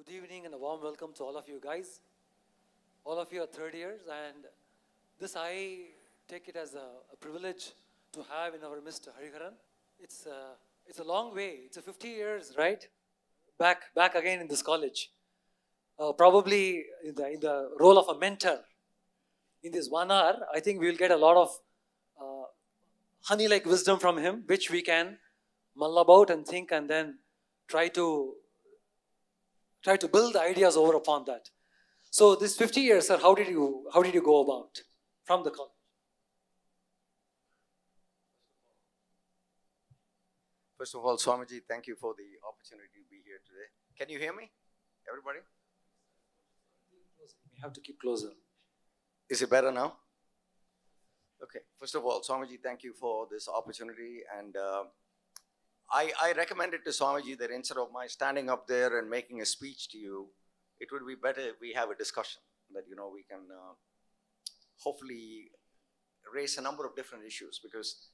Good evening and a warm welcome to all of you guys. All of you are third years, and this I take it as a privilege to have in our midst Hariharan. It's a long way. It's a 50 years, right? Back again in this college. Probably in the role of a mentor. In this 1 hour, I think we will get a lot of honey-like wisdom from him, which we can mull about and think, and then try to build ideas over upon that. So this 50 years, sir, how did you go about from the college? First of all, Swamiji, thank you for the opportunity to be here today. Can you hear me, everybody? We have to keep closer. Is it better now? Okay. First of all, Swamiji, thank you for this opportunity. And I recommended to Swamiji that instead of my standing up there and making a speech to you, it would be better if we have a discussion that, we can hopefully raise a number of different issues, because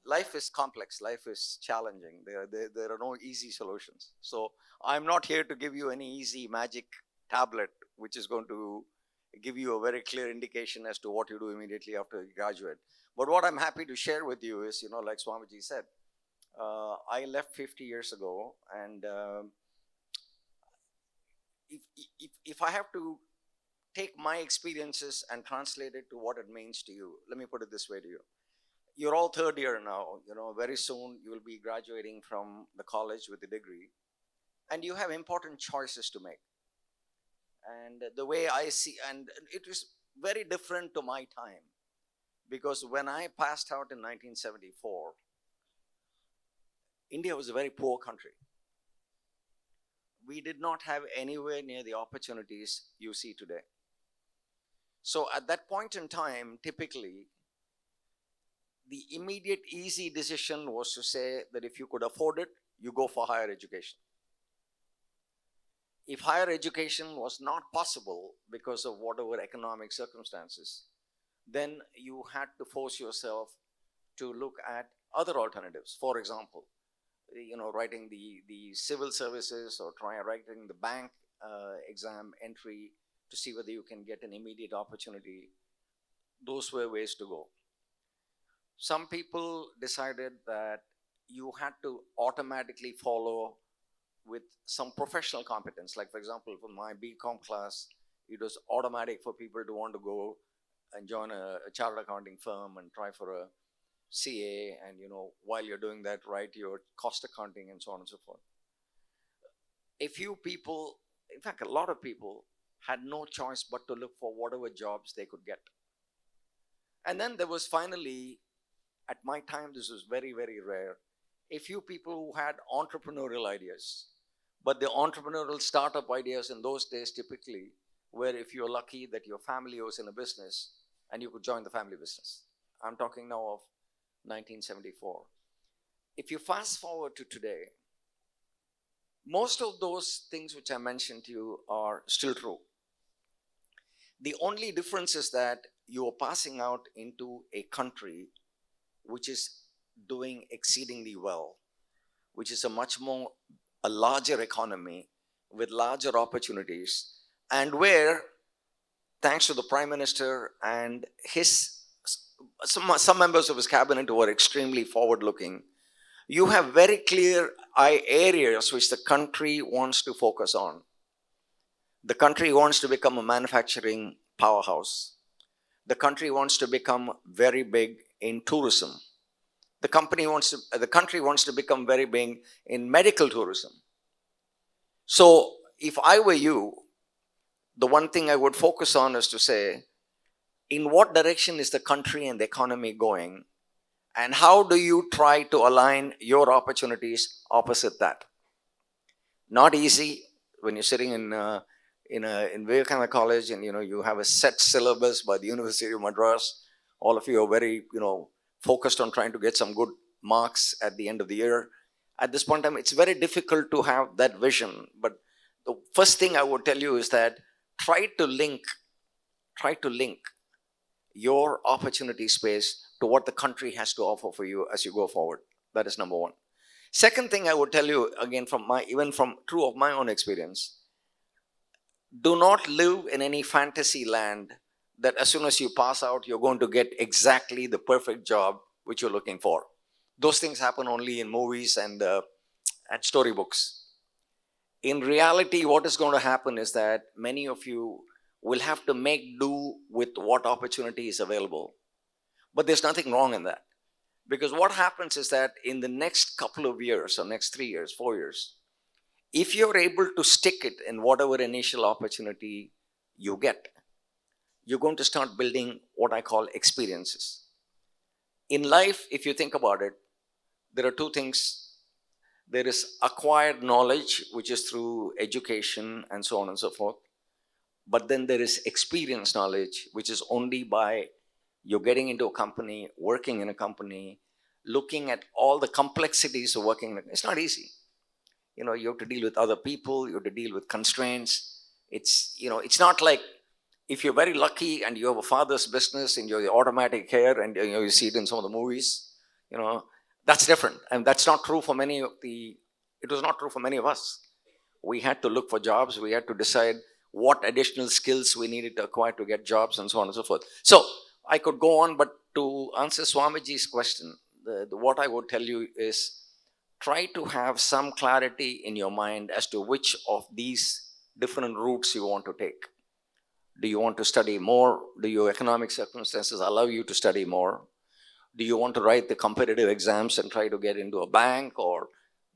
life is complex, life is challenging. There are no easy solutions. So I'm not here to give you any easy magic tablet, which is going to give you a very clear indication as to what you do immediately after you graduate. But what I'm happy to share with you is, like Swamiji said, I left 50 years ago, and if I have to take my experiences and translate it to what it means to you, let me put it this way to you. You're all third year now, very soon you will be graduating from the college with a degree, and you have important choices to make. And the way I see, and it is very different to my time, because when I passed out in 1974, India was a very poor country. We did not have anywhere near the opportunities you see today. So at that point in time, typically, the immediate easy decision was to say that if you could afford it, you go for higher education. If higher education was not possible because of whatever economic circumstances, then you had to force yourself to look at other alternatives. For example, writing the civil services, or writing the bank exam entry to see whether you can get an immediate opportunity. Those were ways to go. Some people decided that you had to automatically follow with some professional competence. Like, for example, for my BCom class, it was automatic for people to want to go and join a chartered accounting firm and try for a CA, and while you're doing that, write your cost accounting and so on and so forth. A few people, in fact a lot of people, had no choice but to look for whatever jobs they could get. And then there was finally, at my time this was very, very rare, a few people who had entrepreneurial ideas. But the entrepreneurial startup ideas in those days typically were, if you're lucky, that your family was in a business and you could join the family business. I'm talking now of 1974. If you fast forward to today, most of those things which I mentioned to you are still true. The only difference is that you are passing out into a country which is doing exceedingly well, which is a larger economy with larger opportunities, and where, thanks to the Prime Minister and some members of his cabinet who are extremely forward-looking, you have very clear areas which the country wants to focus on. The country wants to become a manufacturing powerhouse. The country wants to become very big in tourism. The country wants to become very big in medical tourism. So if I were you, the one thing I would focus on is to say, in what direction is the country and the economy going, and how do you try to align your opportunities opposite that? Not easy when you're sitting in Vivekananda College and you have a set syllabus by the University of Madras. All of you are very focused on trying to get some good marks at the end of the year. At this point in time, it's very difficult to have that vision. But the first thing I would tell you is that try to link your opportunity space to what the country has to offer for you as you go forward. That is number one. Second thing I would tell you, again, even from true of my own experience, Do not live in any fantasy land that as soon as you pass out, you're going to get exactly the perfect job which you're looking for. Those things happen only in movies and storybooks. In reality, what is going to happen is that many of you will have to make do with what opportunity is available. But there's nothing wrong in that. Because what happens is that in the next couple of years, or next 3 years, 4 years, if you're able to stick it in whatever initial opportunity you get, you're going to start building what I call experiences. In life, if you think about it, there are two things. There is acquired knowledge, which is through education and so on and so forth. But then there is experience knowledge, which is only by you're getting into a company, working in a company, looking at all the complexities of working. It's not easy. You have to deal with other people, you have to deal with constraints. It's not like if you're very lucky and you have a father's business and you're the automatic hair and you see it in some of the movies, that's different. And that's not true for it was not true for many of us. We had to look for jobs. We had to decide what additional skills we needed to acquire to get jobs and so on and so forth. So I could go on, but to answer Swamiji's question, what I would tell you is try to have some clarity in your mind as to which of these different routes you want to take. Do you want to study more? Do your economic circumstances allow you to study more? Do you want to write the competitive exams and try to get into a bank, or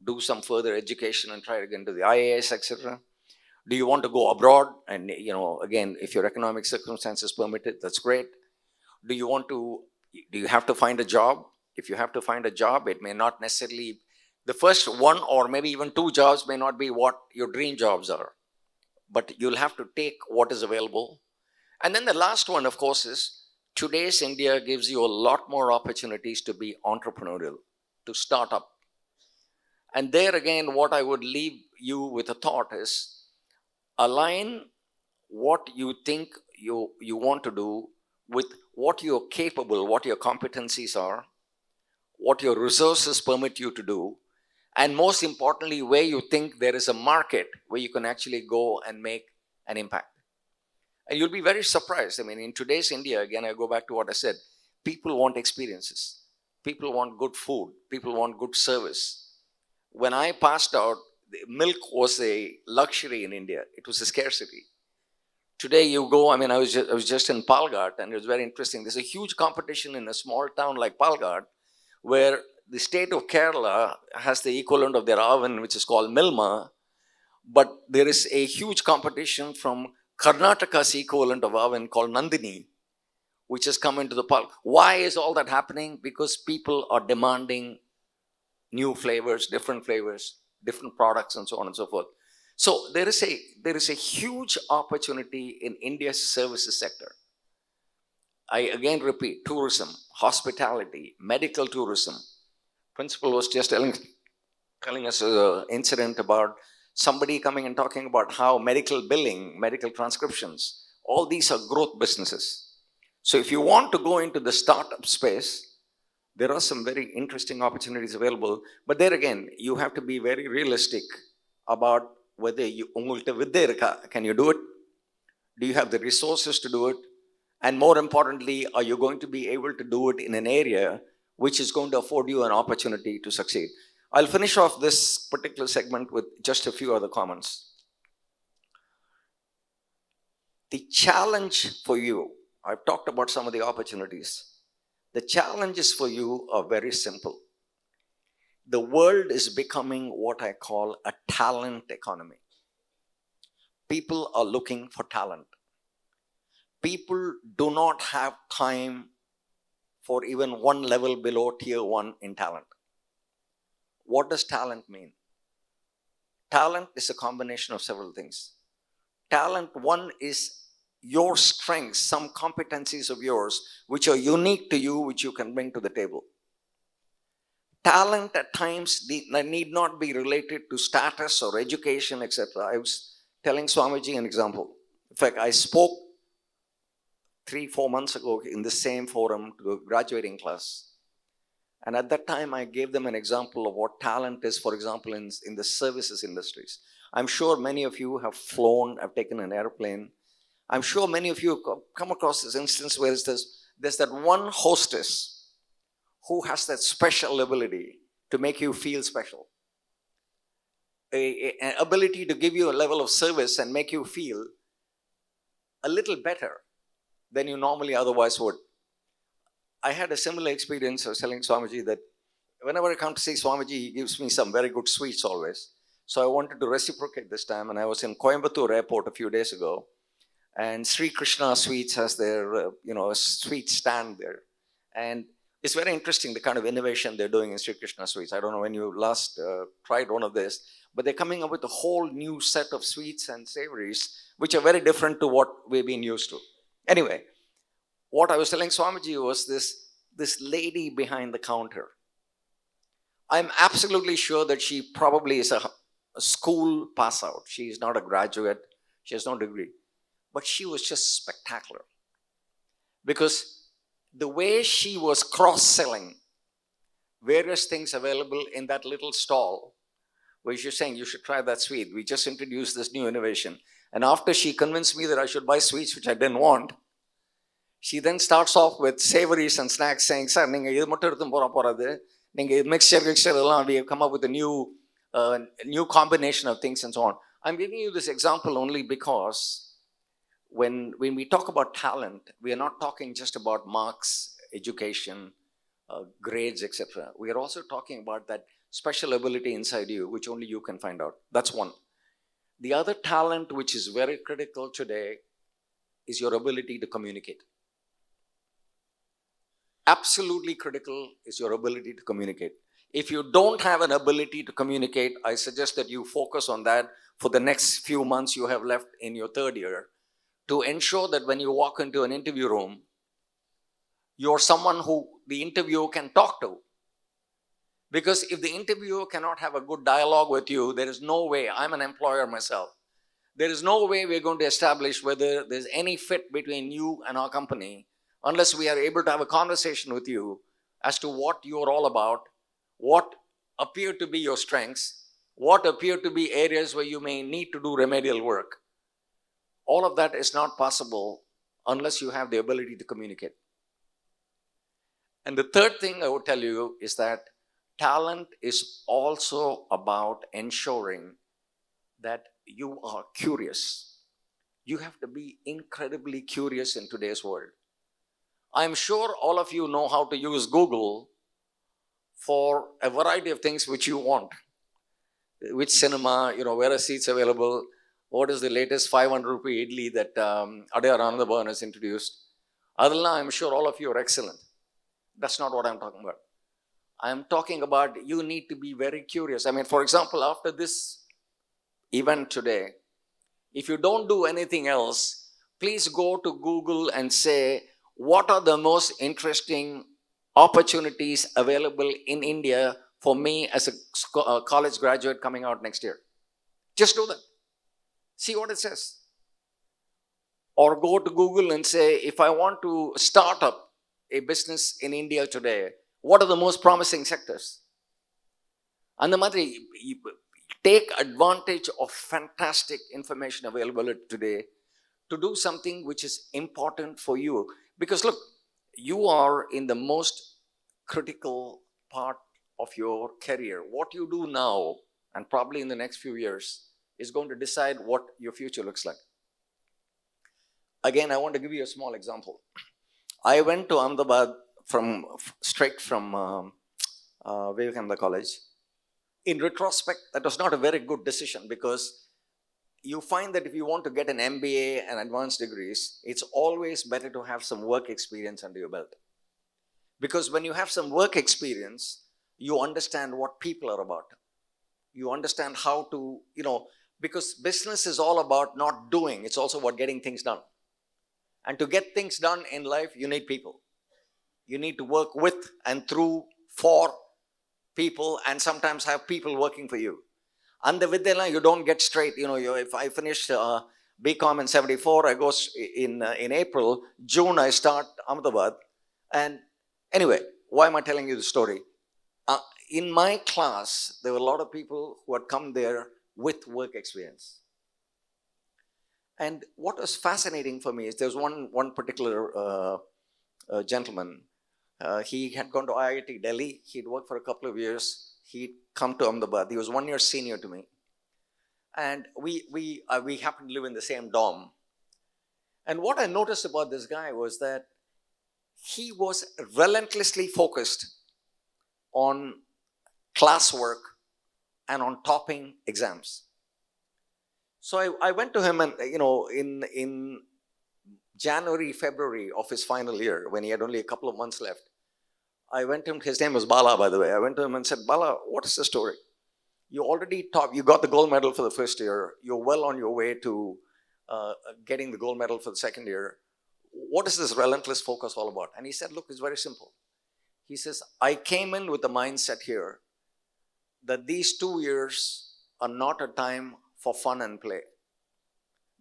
do some further education and try to get into the IAS, etc.? Do you want to go abroad? And, again, if your economic circumstances permit it, that's great. Do you have to find a job? If you have to find a job, it may not necessarily, the first one or maybe even two jobs may not be what your dream jobs are. But you'll have to take what is available. And then the last one, of course, is today's India gives you a lot more opportunities to be entrepreneurial, to start up. And there again, what I would leave you with a thought is align what you think you want to do with what you're capable, what your competencies are, what your resources permit you to do, and most importantly, where you think there is a market where you can actually go and make an impact. And you'll be very surprised. In today's India, again, I go back to what I said, people want experiences. People want good food. People want good service. When I passed out, milk was a luxury in India. It was a scarcity. Today you go, I was just in Palghat, and it was very interesting. There's a huge competition in a small town like Palghat, where the state of Kerala has the equivalent of their oven, which is called Milma, but there is a huge competition from Karnataka's equivalent of oven called Nandini, which has come into the Palghat. Why is all that happening? Because people are demanding new flavors, different products, and so on and so forth. So there is a huge opportunity in India's services sector. I again repeat, tourism, hospitality, medical tourism. Principal was just telling us an incident about somebody coming and talking about how medical billing, medical transcriptions, all these are growth businesses. So if you want to go into the startup space, there are some very interesting opportunities available. But there again, you have to be very realistic about whether can you do it? Do you have the resources to do it? And more importantly, are you going to be able to do it in an area which is going to afford you an opportunity to succeed? I'll finish off this particular segment with just a few other comments. The challenge for you, I've talked about some of the opportunities. The challenges for you are very simple. The world is becoming what I call a talent economy. People are looking for talent. People do not have time for even one level below tier 1 in talent. What does talent mean? Talent is a combination of several things. Talent, one, is your strengths, some competencies of yours, which are unique to you, which you can bring to the table. Talent at times need not be related to status or education, etc. I was telling Swamiji an example. In fact, I spoke 3-4 months ago in the same forum to a graduating class. And at that time, I gave them an example of what talent is, for example, in the services industries. I'm sure many of you have flown, have taken an airplane. I'm sure many of you have come across this instance where there's that one hostess who has that special ability to make you feel special. An ability to give you a level of service and make you feel a little better than you normally otherwise would. I had a similar experience. I was telling Swamiji that whenever I come to see Swamiji, he gives me some very good sweets always. So I wanted to reciprocate this time, and I was in Coimbatore airport a few days ago, and Sri Krishna Sweets has their sweet stand there, and it's very interesting the kind of innovation they're doing in Sri Krishna Sweets. I don't know when you last tried one of this, but they're coming up with a whole new set of sweets and savories which are very different to what we've been used to. Anyway, what I was telling Swamiji was this lady behind the counter. I'm absolutely sure that she probably is a school pass out. She is not a graduate. She has no degree. But she was just spectacular. Because the way she was cross-selling various things available in that little stall, where she's saying, you should try that sweet. We just introduced this new innovation. And after she convinced me that I should buy sweets, which I didn't want, she then starts off with savories and snacks, saying, sir, we have come up with a new combination of things and so on. I'm giving you this example only because when we talk about talent, we are not talking just about marks, education, grades, etc. We are also talking about that special ability inside you, which only you can find out. That's one. The other talent, which is very critical today, is your ability to communicate. Absolutely critical is your ability to communicate. If you don't have an ability to communicate, I suggest that you focus on that for the next few months you have left in your third year, to ensure that when you walk into an interview room, you're someone who the interviewer can talk to. Because if the interviewer cannot have a good dialogue with you, there is no way, I'm an employer myself, there is no way we're going to establish whether there's any fit between you and our company unless we are able to have a conversation with you as to what you're all about, what appear to be your strengths, what appear to be areas where you may need to do remedial work. All of that is not possible unless you have the ability to communicate. And the third thing I would tell you is that talent is also about ensuring that you are curious. You have to be incredibly curious in today's world. I'm sure all of you know how to use Google for a variety of things which you want. Which cinema, where are seats available? What is the latest 500 rupee idli that Hariharan has introduced? Adalna, I'm sure all of you are excellent. That's not what I'm talking about. I'm talking about you need to be very curious. I mean, for example, after this event today, if you don't do anything else, please go to Google and say, what are the most interesting opportunities available in India for me as a college graduate coming out next year? Just do that. See what it says. Or go to Google and say, if I want to start up a business in India today, what are the most promising sectors? And the Madri, take advantage of fantastic information available today to do something which is important for you. Because look, you are in the most critical part of your career. What you do now, and probably in the next few years, is going to decide what your future looks like. Again, I want to give you a small example. I went to Ahmedabad straight from Vivekananda College. In retrospect, that was not a very good decision, because you find that if you want to get an MBA and advanced degrees, it's always better to have some work experience under your belt. Because when you have some work experience, you understand what people are about. You understand how to, because business is all about not doing, it's also about getting things done. And to get things done in life, you need people. You need to work with and through for people, and sometimes have people working for you. And the Vidyala, you don't get straight. If I finished BCom in 74, I go in April. June, I start Ahmedabad. And anyway, why am I telling you the story? In my class, there were a lot of people who had come there with work experience. And what was fascinating for me is there's one particular gentleman. He had gone to IIT Delhi. He'd worked for a couple of years. He'd come to Ahmedabad. He was 1 year senior to me. And we happened to live in the same dorm. And what I noticed about this guy was that he was relentlessly focused on classwork and on topping exams. So I went to him and, in January, February of his final year, when he had only a couple of months left, I went to him, his name was Bala, by the way. I went to him and said, Bala, what is the story? You already topped, you got the gold medal for the first year. You're well on your way to getting the gold medal for the second year. What is this relentless focus all about? And he said, look, it's very simple. He says, I came in with the mindset here that these 2 years are not a time for fun and play.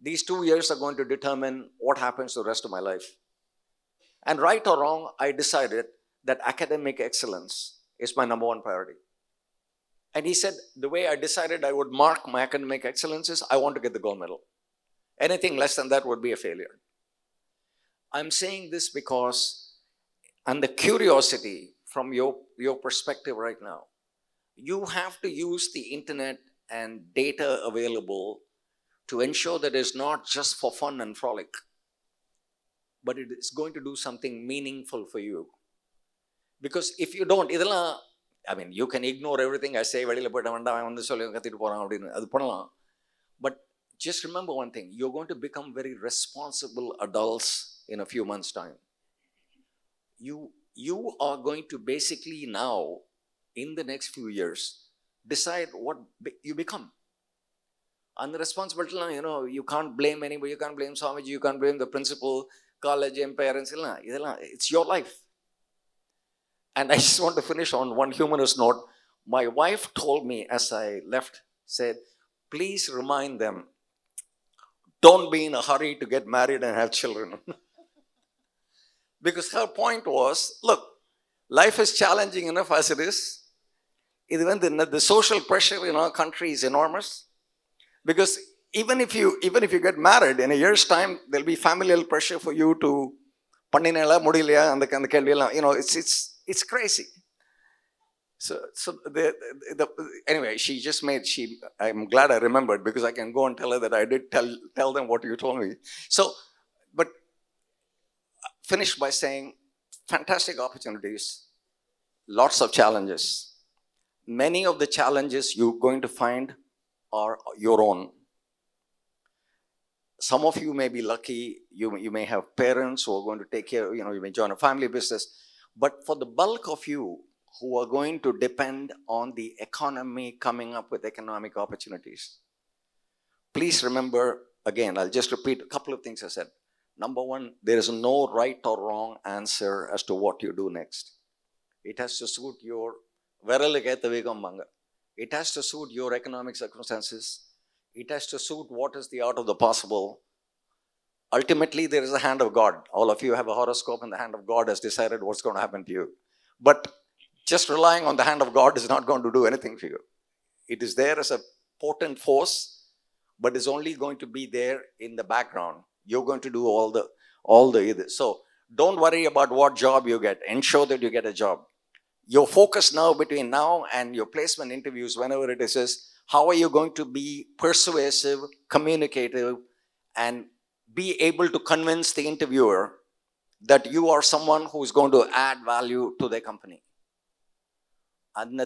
These 2 years are going to determine what happens the rest of my life. And right or wrong, I decided that academic excellence is my number one priority. And he said, the way I decided I would mark my academic excellence is I want to get the gold medal. Anything less than that would be a failure. I'm saying this because, and the curiosity from your perspective right now, you have to use the internet and data available to ensure that it's not just for fun and frolic, but it is going to do something meaningful for you. Because if you don't, you can ignore everything I say, but just remember one thing, you're going to become very responsible adults in a few months' time. You are going to basically now, in the next few years, decide what you become. And the responsibility, you can't blame anybody, you can't blame Swamiji, you can't blame the principal, college, and parents. It's your life. And I just want to finish on one humorous note. My wife told me as I left, said, please remind them, don't be in a hurry to get married and have children. Because her point was, look, life is challenging enough as it is. Even the social pressure in our country is enormous. Because even if you get married, in a year's time, there'll be familial pressure for you to it's crazy. So anyway, I'm glad I remembered, because I can go and tell her that I did tell them what you told me. So, but finish by saying, fantastic opportunities, lots of challenges. Many of the challenges you're going to find are your own. Some of you may be lucky, you may have parents who are going to take care, you may join a family business. But for the bulk of you who are going to depend on the economy coming up with economic opportunities, please remember, again, I'll just repeat a couple of things I said. Number one, there is no right or wrong answer as to what you do next. It has to suit your it has to suit your economic circumstances. It has to suit what is the art of the possible. Ultimately, there is the hand of God. All of you have a horoscope, and the hand of God has decided what's going to happen to you. But just relying on the hand of God is not going to do anything for you. It is there as a potent force, but is only going to be there in the background. You're going to do all the. So don't worry about what job you get. Ensure that you get a job. Your focus now, between now and your placement interviews, whenever it is how are you going to be persuasive, communicative, and be able to convince the interviewer that you are someone who is going to add value to their company. And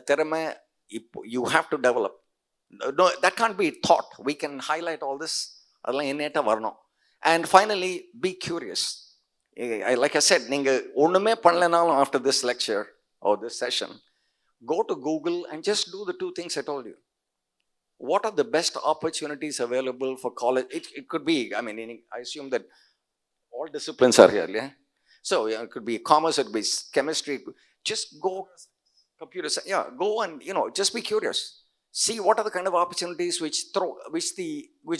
you have to develop. No, that can't be taught. We can highlight all this. And finally, be curious. Like I said, after this lecture or this session, go to Google and just do the two things I told you. What are the best opportunities available for college? It could be, I assume that all disciplines are here, yeah? So it could be commerce, it could be chemistry. Just go, computer science, go and, just be curious. See what are the kind of opportunities which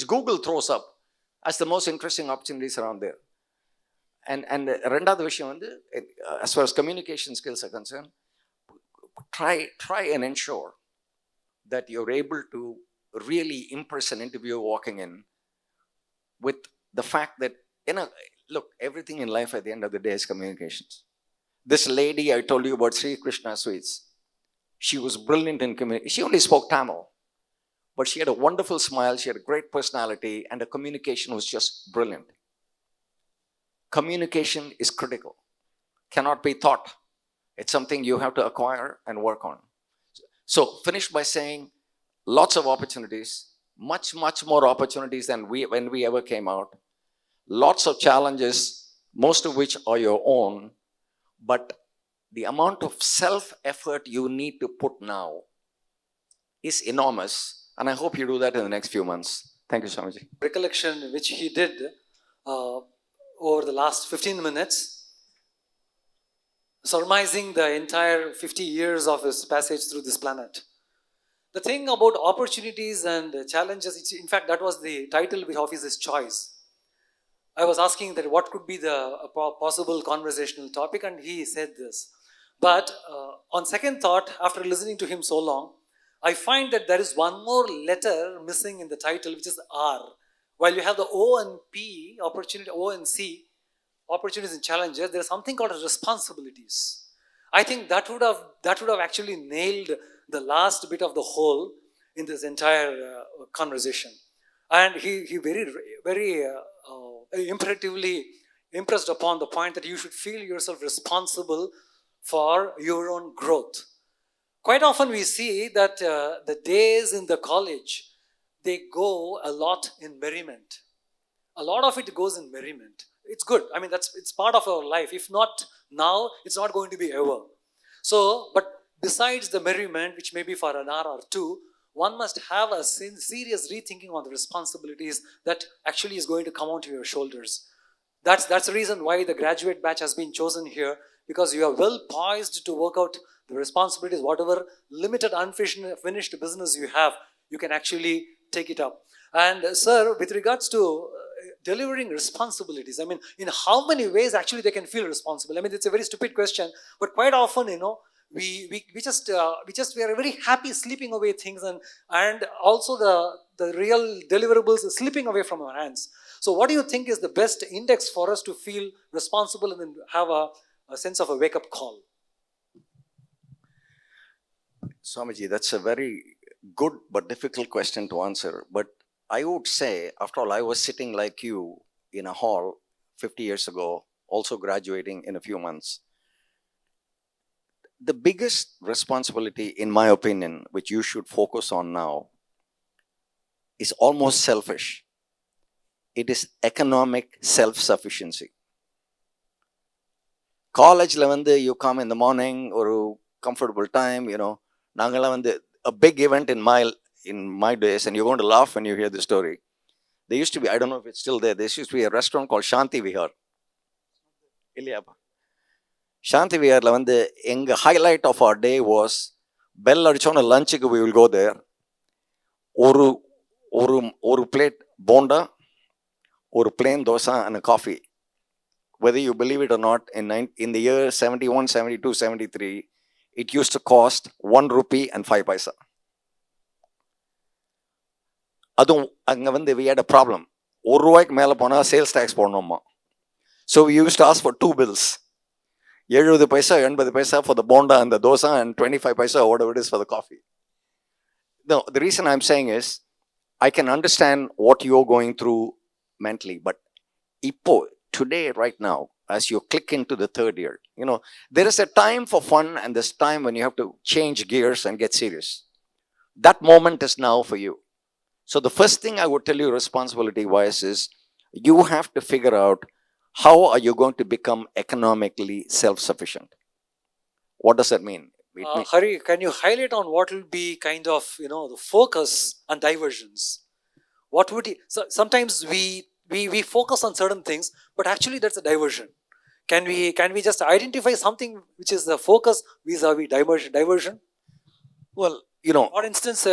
Google throws up as the most interesting opportunities around there. And ரெண்டாவது விஷயம் வந்து, as far as communication skills are concerned, try and ensure that you're able to really impress an interviewer walking in with the fact that, look, everything in life at the end of the day is communications. This lady I told you about, Sri Krishna Sweets, she was brilliant in communication. She only spoke Tamil, but she had a wonderful smile, she had a great personality, and the communication was just brilliant. Communication is critical, cannot be taught. It's something you have to acquire and work on. So, finish by saying lots of opportunities, much more opportunities than when we ever came out. Lots of challenges, most of which are your own, but the amount of self-effort you need to put now is enormous, and I hope you do that in the next few months. Thank you, Swamiji. Recollection which he did over the last 15 minutes, surmising the entire 50 years of his passage through this planet. The thing about opportunities and challenges, in fact, that was the title of his choice. I was asking that what could be the possible conversational topic, and he said this. But on second thought, after listening to him so long, I find that there is one more letter missing in the title, which is R. While you have the O and P, opportunity, O and C, opportunities and challenges, there is something called responsibilities. I think that would have actually nailed the last bit of the whole in this entire conversation. And he very imperatively impressed upon the point that you should feel yourself responsible for your own growth. Quite often we see that the days in the college, they go a lot in merriment. A lot of it goes in merriment. It's good. I mean, it's part of our life. If not now, it's not going to be ever. So, but besides the merriment, which may be for an hour or two, one must have a serious rethinking on the responsibilities that actually is going to come onto your shoulders. That's the reason why the graduate batch has been chosen here, because you are well poised to work out the responsibilities, whatever limited unfinished business you have, you can actually take it up. And sir, with regards to delivering responsibilities, I mean, in how many ways actually they can feel responsible? I mean, it's a very stupid question, but quite often, we are very happy sleeping away things, and also the real deliverables are slipping away from our hands. So what do you think is the best index for us to feel responsible and then have a sense of a wake-up call? Swamiji, that's a very good but difficult question to answer. But I would say, after all, I was sitting like you in a hall 50 years ago, also graduating in a few months. The biggest responsibility, in my opinion, which you should focus on now, is almost selfish. It is economic self-sufficiency. College lavande, you come in the morning or a comfortable time, a big event in my days, and you're going to laugh when you hear the story. There used to be, I don't know if it's still there, there used to be a restaurant called Shanti Vihar. Shanti Vihar, the highlight of our day was bell adichona lunch, we will go there. Oru plate bonda, oru plain dosa, and a coffee. Whether you believe it or not, in the year 71, 72, 73, it used to cost 1 rupee and 5 paisa. We had a problem. 1 ரூபாய்க்கு மேல போனா sales tax போடணுமா. So we used to ask for 2 bills. 70 paisa, 80 paisa for the bonda and the dosa, and 25 paisa or whatever it is for the coffee. No, the reason I'm saying is, I can understand what you're going through mentally, but today, right now, as you click into the third year, there is a time for fun and there's time when you have to change gears and get serious. That moment is now for you. So the first thing I would tell you responsibility-wise is, you have to figure out how are you going to become economically self-sufficient. What does that mean? Hari, can you highlight on what will be kind of, the focus and diversions? What would sometimes we focus on certain things, but actually that's a diversion. Can we just identify something which is the focus vis-a-vis diversion? Well, for instance,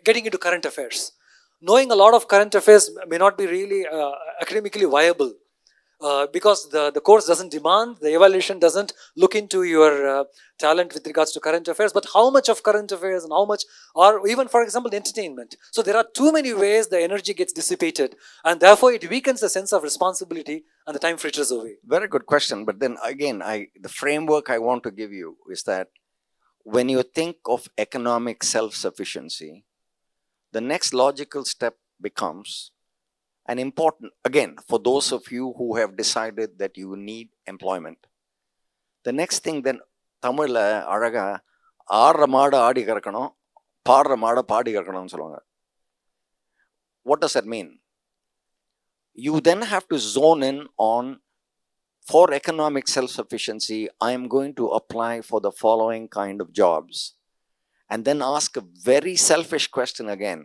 getting into current affairs. Knowing a lot of current affairs may not be really academically viable. because the course doesn't demand, the evaluation doesn't look into your talent with regards to current affairs, but how much of current affairs and how much, or even for example, the entertainment. So there are too many ways the energy gets dissipated, and therefore it weakens the sense of responsibility and the time fritters away. Very good question. But then again, the framework I want to give you is that when you think of economic self-sufficiency, the next logical step becomes an important, again, for those of you who have decided that you need employment. The next thing then, தமிழ்ல அழகா ஆடுற மாடு ஆடி கறக்கணும், பாடுற மாடை பாடி கறக்கணும்னு சொல்லுவாங்க. What does that mean? You then have to zone in on, for economic self-sufficiency, I am going to apply for the following kind of jobs. And then ask a very selfish question again.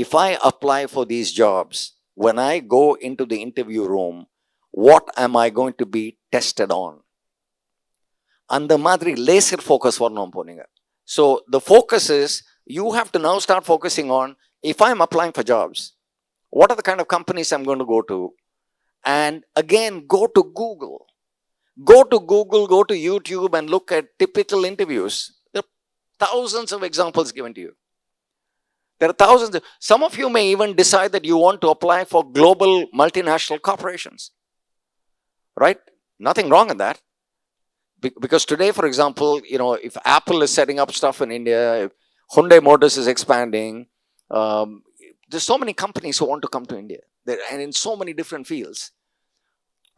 If I apply for these jobs, when I go into the interview room, what am I going to be tested on? அந்த மாதிரி laser focus வரணும் போனீங்க. So the focus is, you have to now start focusing on, if I'm applying for jobs, what are the kind of companies I'm going to go to? And again, go to Google. Go to Google, go to YouTube and look at typical interviews. There are thousands of examples given to you. There are thousands. Some of you may even decide that you want to apply for global multinational corporations. Right? Nothing wrong in that. Because today, for example, if Apple is setting up stuff in India, if Hyundai Motors is expanding, there's so many companies who want to come to India. And in so many different fields.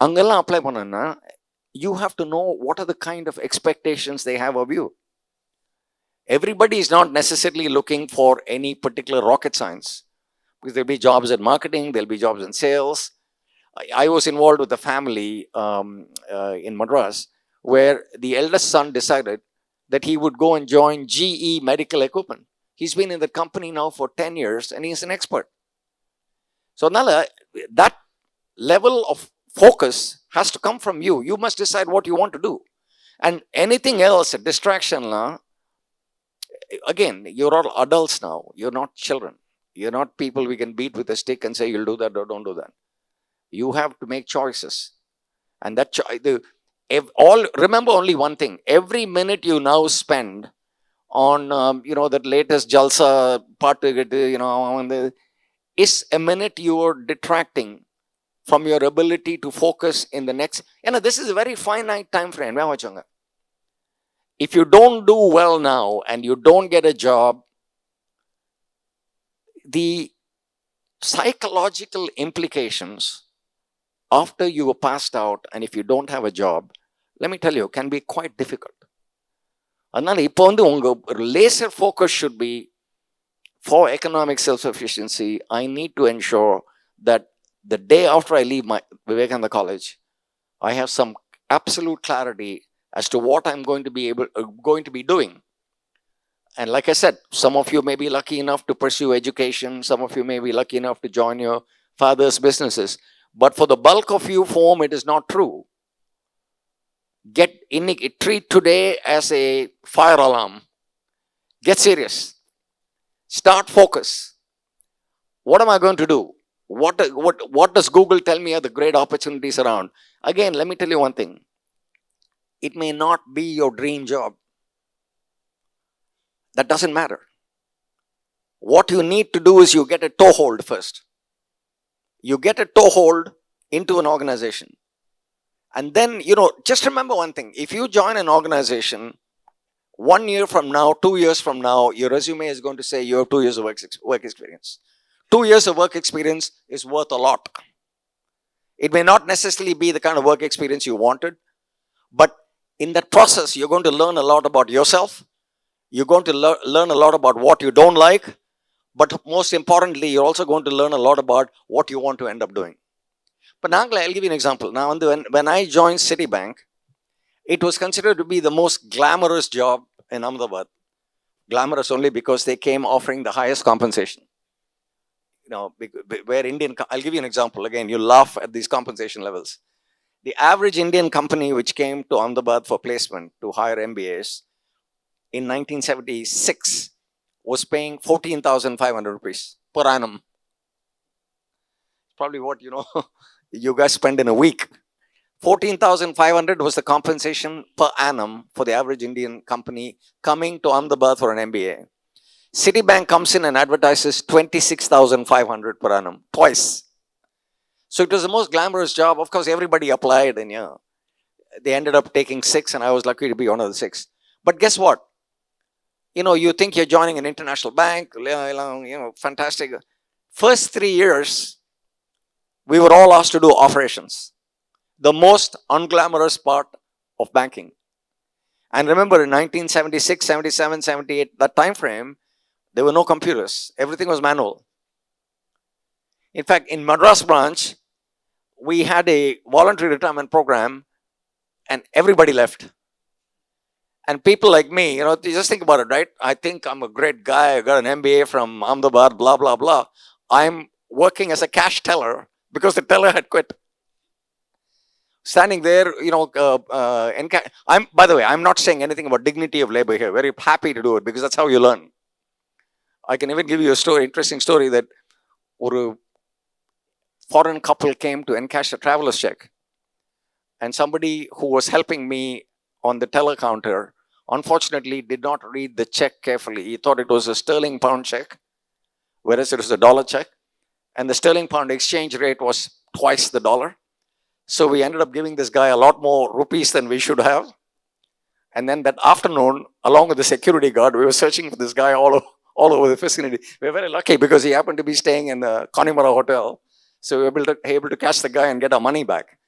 Angallam apply panna, you have to know what are the kind of expectations they have of you. Everybody is not necessarily looking for any particular rocket science, because there'll be jobs in marketing, there'll be jobs in sales. I was involved with a family in Madras, where the eldest son decided that he would go and join GE Medical Equipment. He's been in the company now for 10 years and he's an expert. So Nala, that level of focus has to come from you. You must decide what you want to do. And anything else, a distraction, again, you're all adults now. You're not children. You're not people we can beat with a stick and say, you'll do that or don't do that. You have to make choices. And that remember only one thing. Every minute you now spend on, that latest Jalsa part, is a minute you are detracting from your ability to focus in the next. This is a very finite time frame. If you don't do well now and you don't get a job, the psychological implications after you are passed out and if you don't have a job, let me tell you, can be quite difficult. அதனால இப்போ உங்க laser focus should be, for economic self-sufficiency, I need to ensure that the day after I leave my Vivekananda College, I have some absolute clarity as to what I'm going to be doing. And like I said, some of you may be lucky enough to pursue education. Some of you may be lucky enough to join your father's businesses. But for the bulk of you, for whom it is not true, treat today as a fire alarm. Get serious. Start focus. What am I going to do? What does Google tell me are the great opportunities around? Again, let me tell you one thing. It may not be your dream job. That doesn't matter. What you need to do is you get a toehold first. You get a toehold into an organization. And then, just remember one thing. If you join an organization, 1 year from now, 2 years from now, your resume is going to say you have 2 years of work experience. 2 years of work experience is worth a lot. It may not necessarily be the kind of work experience you wanted, but in that process, you're going to learn a lot about yourself. You're going to learn a lot about what you don't like. But most importantly, you're also going to learn a lot about what you want to end up doing. But now I'll give you an example. Now, when I joined Citibank, it was considered to be the most glamorous job in Ahmedabad. Glamorous only because they came offering the highest compensation. Where I'll give you an example. Again, you laugh at these compensation levels. The average Indian company which came to Ahmedabad for placement to hire MBAs in 1976 was paying 14,500 rupees per annum. Probably what, you guys spend in a week. 14,500 was the compensation per annum for the average Indian company coming to Ahmedabad for an MBA. Citibank comes in and advertises 26,500 per annum, twice. So it was the most glamorous job. Of course, everybody applied, and yeah, they ended up taking 6, and I was lucky to be one of the 6. But guess what? You think you're joining an international bank, fantastic. First 3 years, we were all asked to do operations, the most unglamorous part of banking. And remember, in 1976, 77, 78, that time frame, there were no computers. Everything was manual. In fact, in Madras branch, we had a voluntary retirement program, and everybody left. And people like me, you just think about it, right? I think I'm a great guy. I got an MBA from Ahmedabad, blah, blah, blah. I'm working as a cash teller because the teller had quit. Standing there, by the way, I'm not saying anything about dignity of labor here. Very happy to do it because that's how you learn. I can even give you a story, interesting story, that a foreign couple came to encash a traveler's check. And somebody who was helping me on the teller counter, unfortunately, did not read the check carefully. He thought it was a sterling pound check, whereas it was a dollar check. And the sterling pound exchange rate was twice the dollar. So we ended up giving this guy a lot more rupees than we should have. And then that afternoon, along with the security guard, we were searching for this guy all over the vicinity. We were very lucky because he happened to be staying in the Connemara Hotel. So we were able to catch the guy and get our money back.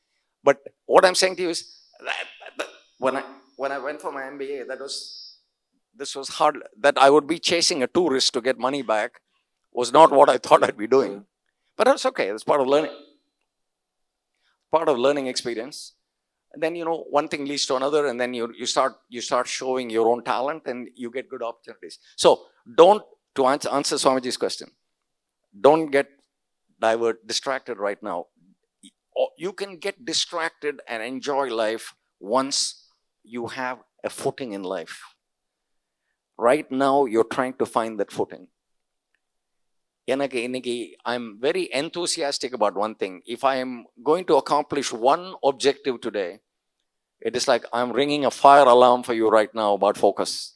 But what I'm saying to you is, that when I went for my MBA, this was hard. That I would be chasing a tourist to get money back was not what I thought I'd be doing. But that's okay. It's part of learning. Part of learning experience. And then, one thing leads to another, and then you start showing your own talent, and you get good opportunities. So to answer Swamiji's question, don't get distracted right now. You can get distracted and enjoy life once you have a footing in life. Right now, you're trying to find that footing. I'm very enthusiastic about one thing. If I am going to accomplish one objective today, it is like I'm ringing a fire alarm for you right now about focus.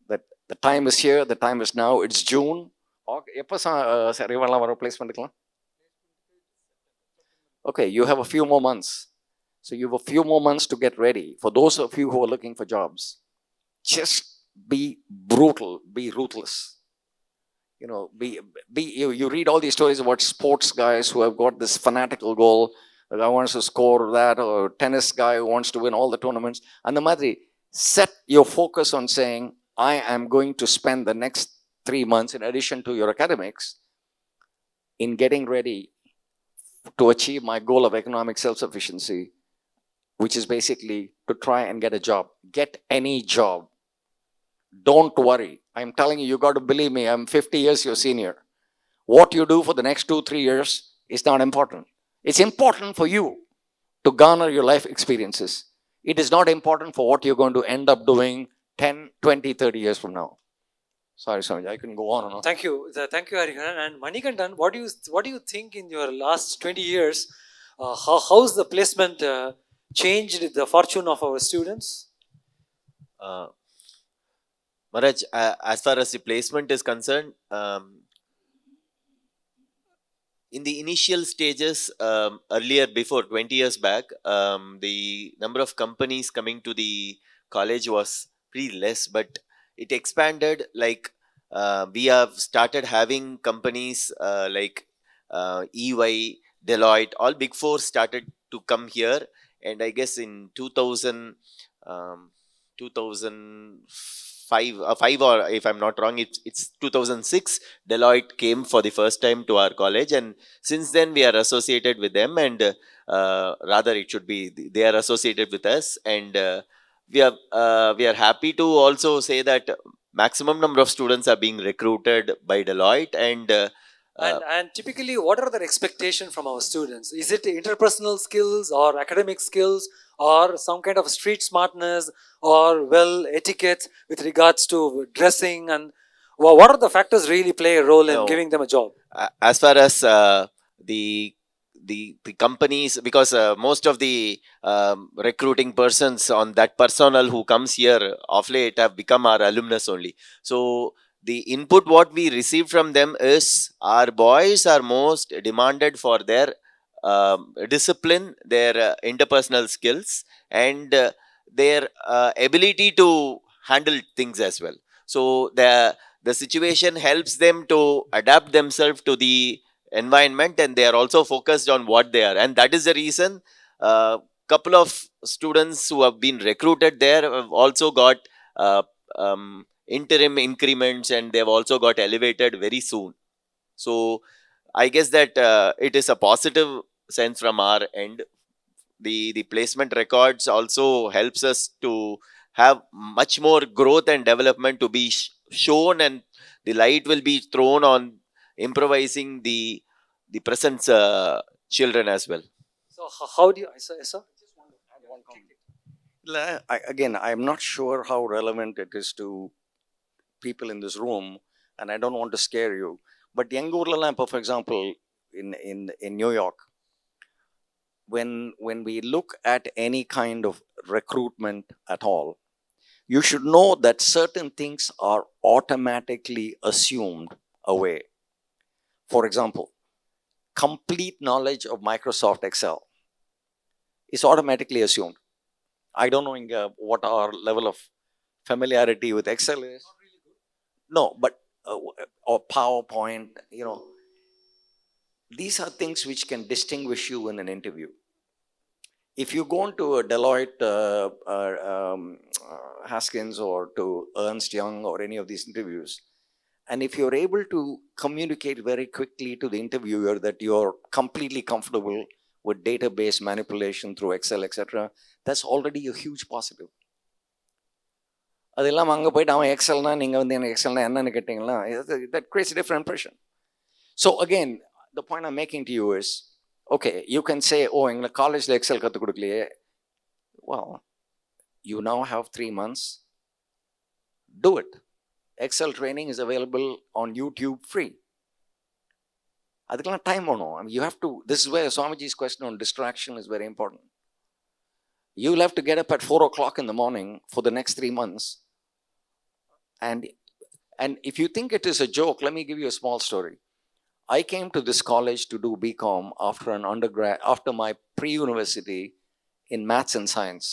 That the time is here, the time is now, it's June. Okay, you have a few more months. So you have a few more months to get ready. For those of you who are looking for jobs, just be brutal, be ruthless. You read all these stories about sports guys who have got this fanatical goal. The guy wants to score that, or tennis guy who wants to win all the tournaments. And the madri, set your focus on saying, I am going to spend the next 3 months, in addition to your academics, in getting ready to achieve my goal of economic self-sufficiency, which is basically to try and get a job. Get any job. Don't worry. I'm telling you, you got to believe me, I'm 50 years your senior. What you do for the next 2-3 years is not important. It's important for you to garner your life experiences. It is not important for what you're going to end up doing 10, 20, 30 years from now. Sorry, Swamiji, I can go on and on. Thank you. Thank you, Hariharan. And Manikandan, what do you think in your last 20 years, how's the placement changed the fortune of our students? Maharaj, as far as the placement is concerned, in the initial stages, earlier, before 20 years back, the number of companies coming to the college was pretty less, but it expanded. Like we have started having companies like EY, Deloitte, all Big Four started to come here. And I guess in 2005 or if I'm not wrong, it's 2006, Deloitte came for the first time to our college, and since then we are associated with them, and rather it should be they are associated with us, and we are happy to also say that maximum number of students are being recruited by Deloitte, and typically, what are the expectations from our students? Is it interpersonal skills or academic skills or some kind of street smartness or etiquette with regards to dressing? And what are the factors really play a role in giving them a job? As far as the the companies, because most of the recruiting persons on that personnel who comes here of late have become our alumnus only. So the input what we receive from them is our boys are most demanded for their discipline, their interpersonal skills, and their ability to handle things as well. So the situation helps them to adapt themselves to the environment, and they are also focused on what they are, and that is the reason couple of students who have been recruited there have also got uh, interim increments, and they've also got elevated very soon. So I guess that it is a positive sense from our end. The placement records also helps us to have much more growth and development to be shown, and the light will be thrown on improvising the present children as well. So how do you, sir? Again, I'm not sure how relevant it is to people in this room, and I don't want to scare you. But Yangurla, for example, in New York, when we look at any kind of recruitment at all, you should know that certain things are automatically assumed away. For example, complete knowledge of Microsoft Excel is automatically assumed. I don't know what our level of familiarity with Excel is. No, but or PowerPoint, these are things which can distinguish you in an interview. If you go into a Deloitte, Haskins, or to Ernst Young, or any of these interviews, and if you're able to communicate very quickly to the interviewer that you're completely comfortable with database manipulation through Excel, etc., that's already a huge positive. அது இல்லாமல் அங்கே போயிட்டு அவன் எக்ஸல்னா நீங்கள் வந்து எனக்கு எக்ஸல்னா என்னன்னு கேட்டிங்களா, that creates a different impression. So again, the point I'm making to you is, okay, you can say, oh, எங்களுக்கு காலேஜில் எக்ஸல் கற்றுக் கொடுக்கலையே. Well, you now have 3 months. Do it. Excel training is available on YouTube free. அதுக்கெல்லாம் time வேணும். I mean, you have to, this is where Swamiji's question on distraction is very important. You'll have to get up at 4 o'clock in the morning for the next 3 months. And if you think it is a joke, let me give you a small story. I came to this college to do BCom after my pre-university in maths and science.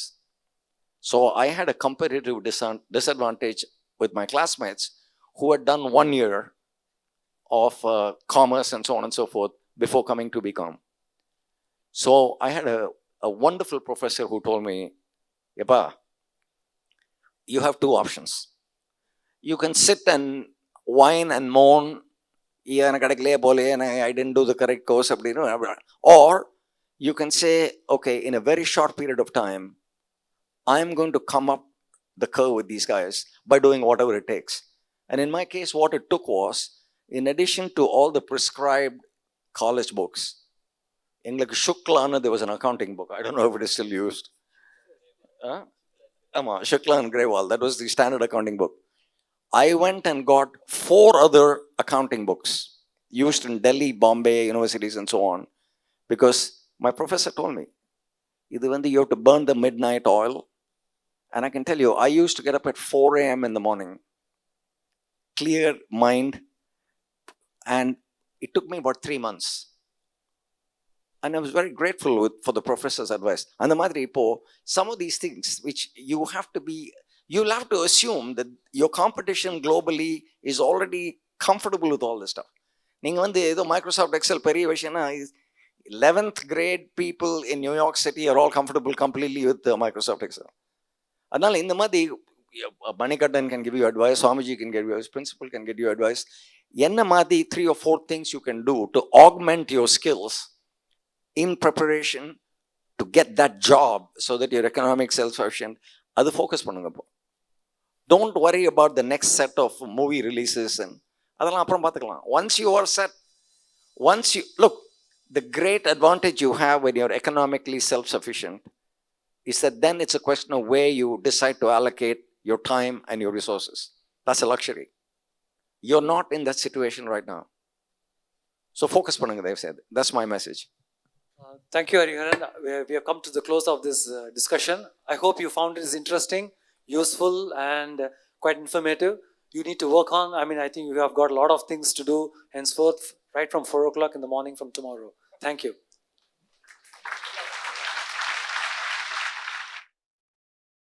So I had a competitive disadvantage with my classmates who had done 1 year of commerce and so on and so forth before coming to BCom. So I had a wonderful professor who told me, Yapa, you have 2 options. You can sit and whine and moan, and I didn't do the correct course, or you can say, okay, in a very short period of time, I'm going to come up the curve with these guys by doing whatever it takes. And in my case, what it took was, in addition to all the prescribed college books, English Shuklana, there was an accounting book. I don't know if it is still used. Shukla and Grewal, that was the standard accounting book. I went and got 4 other accounting books used in Delhi, Bombay universities and so on, because my professor told me, you have to burn the midnight oil. And I can tell you, I used to get up at 4 a.m. in the morning, clear mind, and it took me about 3 months. And I was very grateful for the professor's advice. And the madri, some of these things which you'll have to assume that your competition globally is already comfortable with all this stuff. Ninga vande edo Microsoft Excel periya vishayana, 11th grade people in New York City are all comfortable completely with Microsoft Excel. Adnala indha madri Manikattan can give you advice, Swamiji can give you advice, principal can give you advice. Enna madri 3 or 4 things you can do to augment your skills in preparation to get that job so that you're economic self-sufficient, adu focus pannunga po. Don't worry about the next set of movie releases and adala appuram paathukalam. Once you are set, look, the great advantage you have when you're economically self-sufficient is that then it's a question of where you decide to allocate your time and your resources. That's a luxury. You're not in that situation right now. So focus pannunga, they've said. That's my message. Thank you, Hariharan. We have come to the close of this discussion. I hope you found it interesting, useful, and quite informative. You need to work on. I mean, I think you have got a lot of things to do henceforth, right from 4 o'clock in the morning from tomorrow. Thank you.